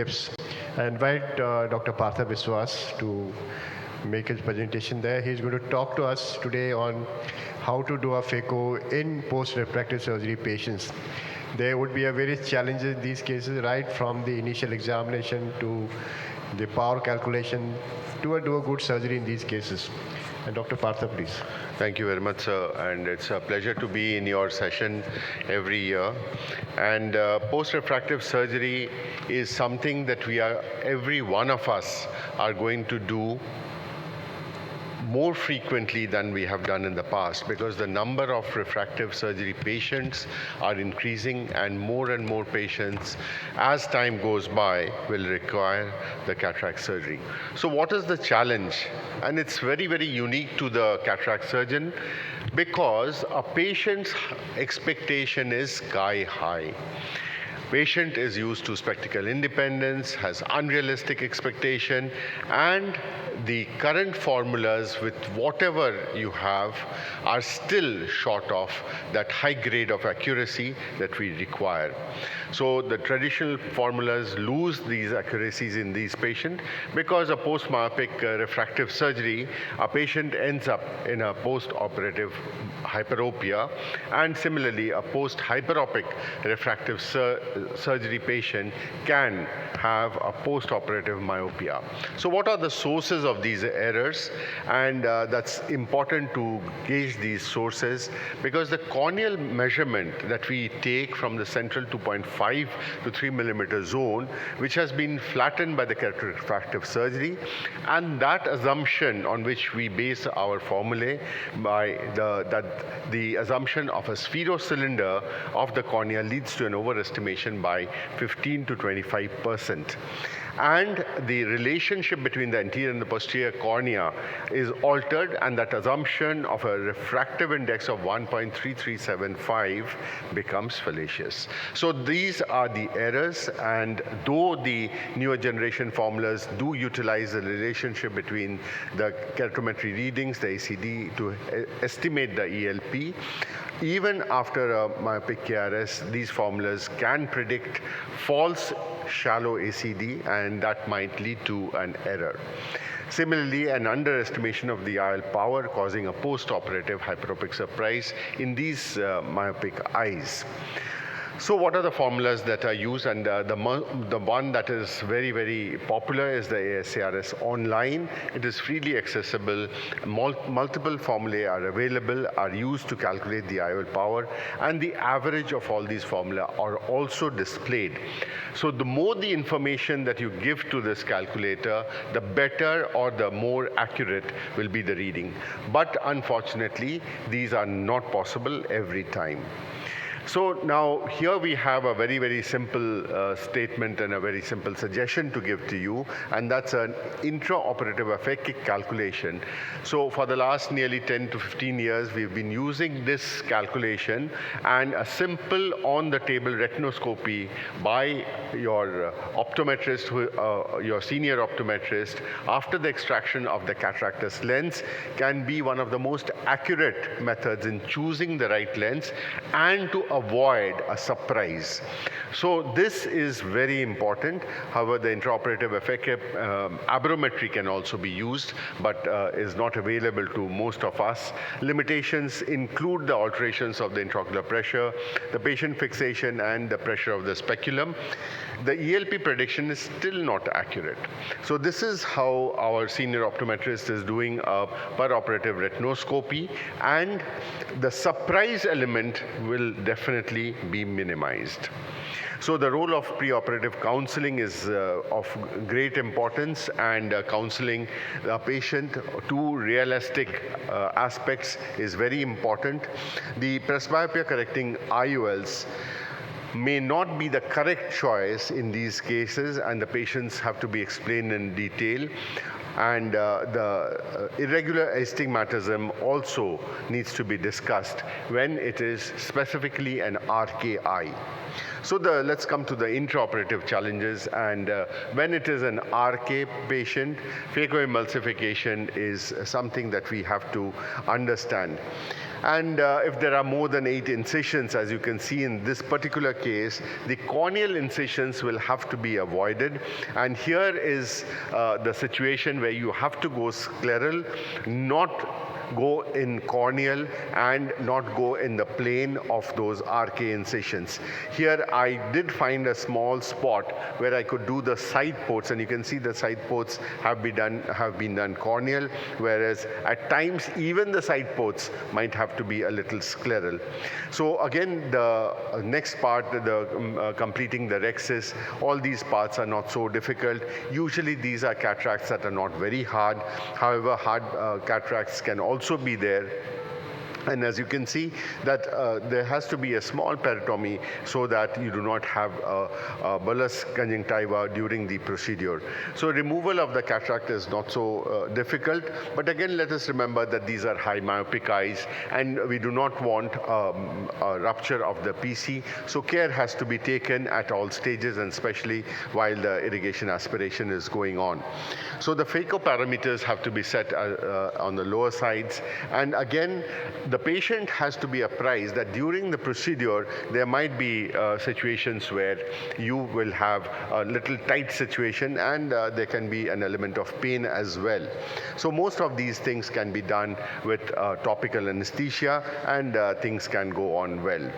I invite Dr. Partha Biswas to make his presentation there. He's going to talk to us today on how to do a phaco in post-refractive surgery patients. There would be a various challenges in these cases, right from the initial examination to the power calculation to do a good surgery in these cases. And Dr. Partha, please. Thank you very much, sir. And it's a pleasure to be in your session every year. And post-refractive surgery is something that every one of us are going to do more frequently than we have done in the past, because the number of refractive surgery patients are increasing, and more patients as time goes by will require the cataract surgery. So what is the challenge? And it's very unique to the cataract surgeon, because a patient's expectation is sky high. Patient is used to spectacle independence, has unrealistic expectation, and the current formulas with whatever you have are still short of that high grade of accuracy that we require. So the traditional formulas lose these accuracies in these patients, because a post-myopic refractive surgery, a patient ends up in a post-operative hyperopia, and similarly a post-hyperopic refractive surgery patient can have a post-operative myopia. So what are the sources of these errors? And that's important to gauge these sources, because the corneal measurement that we take from the central 2.5 to 3 millimeter zone, which has been flattened by the cataract refractive surgery, and that assumption on which we base our formulae by the assumption of a spherocylinder of the cornea leads to an overestimation by 15 to 25%. And the relationship between the anterior and the posterior cornea is altered, and that assumption of a refractive index of 1.3375 becomes fallacious. So these are the errors, and though the newer generation formulas do utilize the relationship between the keratometry readings, the ACD, to estimate the ELP, even after a myopic KRS, these formulas can predict false shallow ACD, and that might lead to an error. Similarly, an underestimation of the IL power causing a post-operative hyperopic surprise in these myopic eyes. So what are the formulas that are used? And the one that is very popular is the ASCRS online. It is freely accessible. Multiple formulae are available, are used to calculate the IOL power, and the average of all these formulae are also displayed. So the more the information that you give to this calculator, the better or the more accurate will be the reading. But unfortunately, these are not possible every time. So now here we have a very simple statement and a very simple suggestion to give to you, and that's an intraoperative aphakic calculation. So for the last nearly 10 to 15 years, we've been using this calculation, and a simple on-the-table retinoscopy by your optometrist, your senior optometrist, after the extraction of the cataractus lens, can be one of the most accurate methods in choosing the right lens and to avoid a surprise. So this is very important. However, the intraoperative aphakic aberrometry can also be used, but is not available to most of us. Limitations include the alterations of the intraocular pressure, the patient fixation, and the pressure of the speculum. The ELP prediction is still not accurate. So this is how our senior optometrist is doing a per-operative retinoscopy, and the surprise element will definitely be minimized. So the role of preoperative counseling is of great importance, and counseling the patient to realistic aspects is very important. The presbyopia correcting IOLs may not be the correct choice in these cases, and the patients have to be explained in detail. And the irregular astigmatism also needs to be discussed when it is specifically an RKI. So let's come to the intraoperative challenges, and when it is an RK patient, phacoemulsification is something that we have to understand. And if there are more than 8 incisions, as you can see in this particular case, the corneal incisions will have to be avoided. And here is the situation where you have to go scleral, not go in corneal, and not go in the plane of those RK incisions. Here I did find a small spot where I could do the side ports, and you can see the side ports have been done corneal, whereas at times even the side ports might have to be a little scleral. So again, the next part, the completing the rexis, all these parts are not so difficult. Usually these are cataracts that are not very hard. However, hard cataracts can also be there. And as you can see that there has to be a small peritomy so that you do not have a bullous conjunctiva during the procedure. So removal of the cataract is not so difficult, but again let us remember that these are high myopic eyes and we do not want a rupture of the PC. So care has to be taken at all stages, and especially while the irrigation aspiration is going on. So the phaco-parameters have to be set on the lower sides, and again the patient has to be apprised that during the procedure there might be situations where you will have a little tight situation, and there can be an element of pain as well. So most of these things can be done with topical anesthesia, and things can go on well.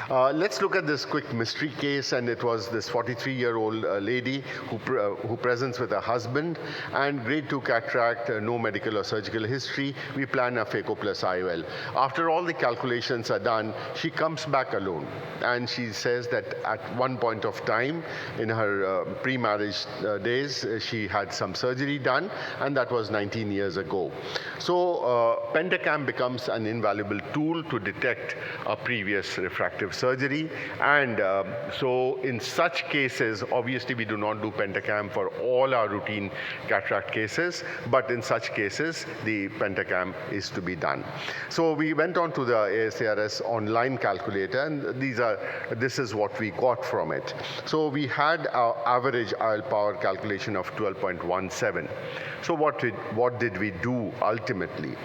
Let's look at this quick mystery case, and it was this 43-year-old lady who presents with her husband, and grade 2 cataract, no medical or surgical history. We plan a phaco plus IOL. After all the calculations are done, she comes back alone, and she says that at one point of time in her pre-marriage days, she had some surgery done, and that was 19 years ago. So pentacam becomes an invaluable tool to detect a previous refractive surgery, and so in such cases, obviously we do not do pentacam for all our routine cataract cases, but in such cases the pentacam is to be done. So we went on to the ASARS online calculator, and this is what we got from it. So we had our average IOL power calculation of 12.17. So what did we do ultimately?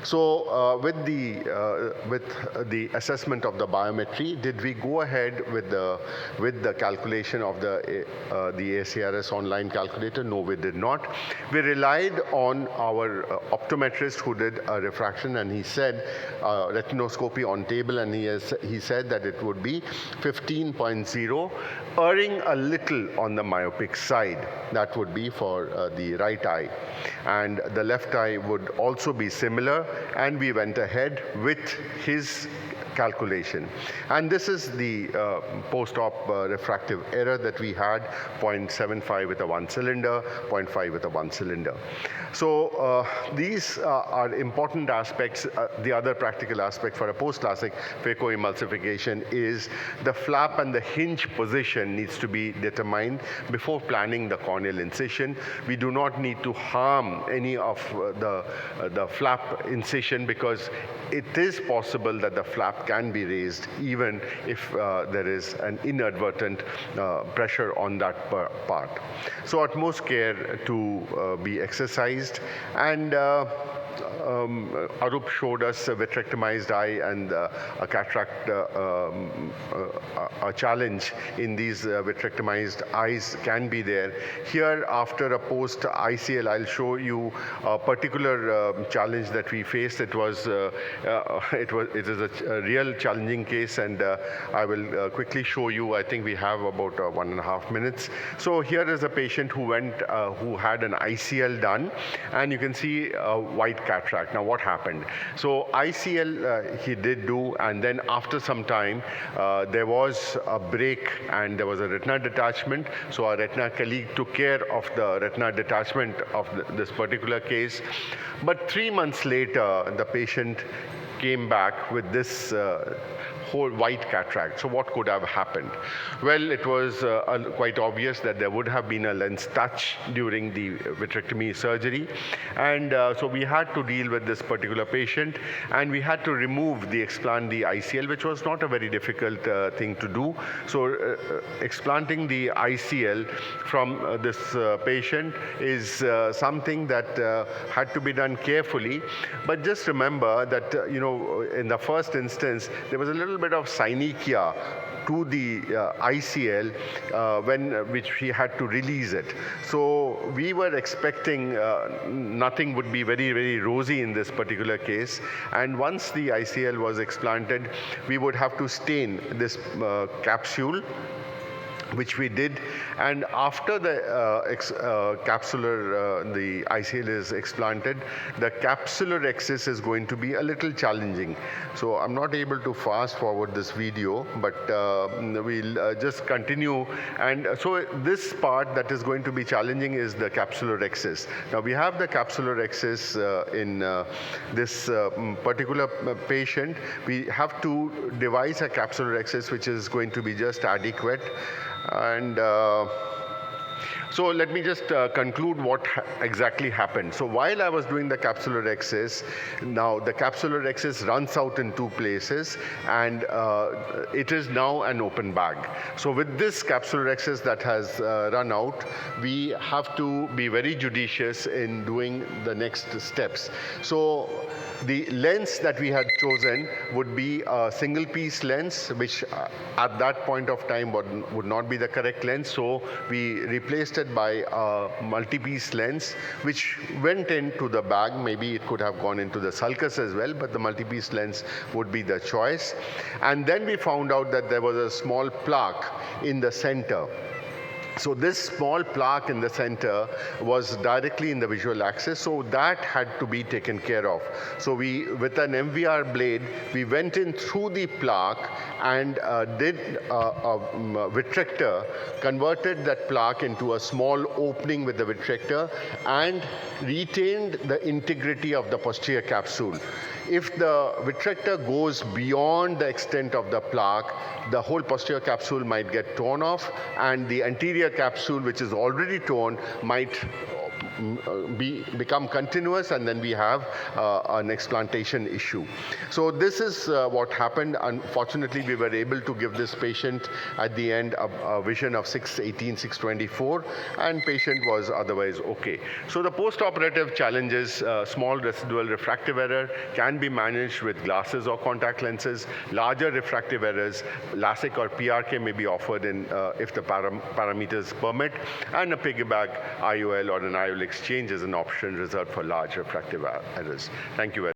So with the assessment of the biometry, did we go ahead with the calculation of the ASARS online calculator? No, we did not. We relied on our optometrist who did a refraction, and he said retinoscopy on table, and he said that it would be 15.0, erring a little on the myopic side. That would be for the right eye, and the left eye would also be similar, and we went ahead with his calculation. And this is the post-op refractive error that we had, 0.75 with a 1-cylinder, 0.5 with a 1-cylinder. So these are important aspects. The other practical aspect for a post-classic phacoemulsification is the flap and the hinge position needs to be determined before planning the corneal incision. We do not need to harm any of the flap incision, because it is possible that the flap can be raised even if there is an inadvertent pressure on that part. So utmost care to be exercised, and Arup showed us a vitrectomized eye and a cataract a challenge in these vitrectomized eyes can be there. Here, after a post ICL, I'll show you a particular challenge that we faced. It is a real challenging case, and I will quickly show you. I think we have about 1.5 minutes. So here is a patient who had an ICL done, and you can see a white cataract. Now what happened? So ICL he did do, and then after some time there was a break and there was a retina detachment. So our retina colleague took care of the retina detachment of this particular case. But 3 months later, the patient came back with this whole white cataract. So what could have happened? Well, it was quite obvious that there would have been a lens touch during the vitrectomy surgery, and so we had to deal with this particular patient, and we had to remove the explant the ICL, which was not a very difficult thing to do. So explanting the ICL from this patient is something that had to be done carefully. But just remember that in the first instance there was a little bit of synechia to the ICL which we had to release it. So we were expecting nothing would be very, very rosy in this particular case. And once the ICL was explanted, we would have to stain this capsule, which we did, and after the the ICL is explanted, the capsular axis is going to be a little challenging. So I'm not able to fast forward this video, but we'll just continue. And so this part that is going to be challenging is the capsular axis. Now we have the capsular axis in this particular patient. We have to devise a capsular axis which is going to be just adequate. And so let me just conclude what exactly happened. So while I was doing the capsular axis, now the capsular axis runs out in two places, and it is now an open bag. So with this capsular axis that has run out, we have to be very judicious in doing the next steps. So the lens that we had chosen would be a single piece lens, which at that point of time would not be the correct lens. So we replaced it by a multi-piece lens, which went into the bag. Maybe it could have gone into the sulcus as well, but the multi-piece lens would be the choice. And then we found out that there was a small plaque in the center. So this small plaque in the center was directly in the visual axis, so that had to be taken care of. So we, with an MVR blade, we went in through the plaque and did a vitrector, converted that plaque into a small opening with the vitrector, and retained the integrity of the posterior capsule. If the vitrector goes beyond the extent of the plaque, the whole posterior capsule might get torn off, and the anterior capsule, which is already torn, might become continuous, and then we have an explantation issue. So this is what happened. Unfortunately, we were able to give this patient at the end a vision of 618, 624, and patient was otherwise okay. So the post-operative challenges, small residual refractive error can be managed with glasses or contact lenses. Larger refractive errors, LASIK or PRK may be offered in if the parameters permit, and a piggyback IOL or an IOL exchange is an option reserved for large refractive errors. Thank you very much.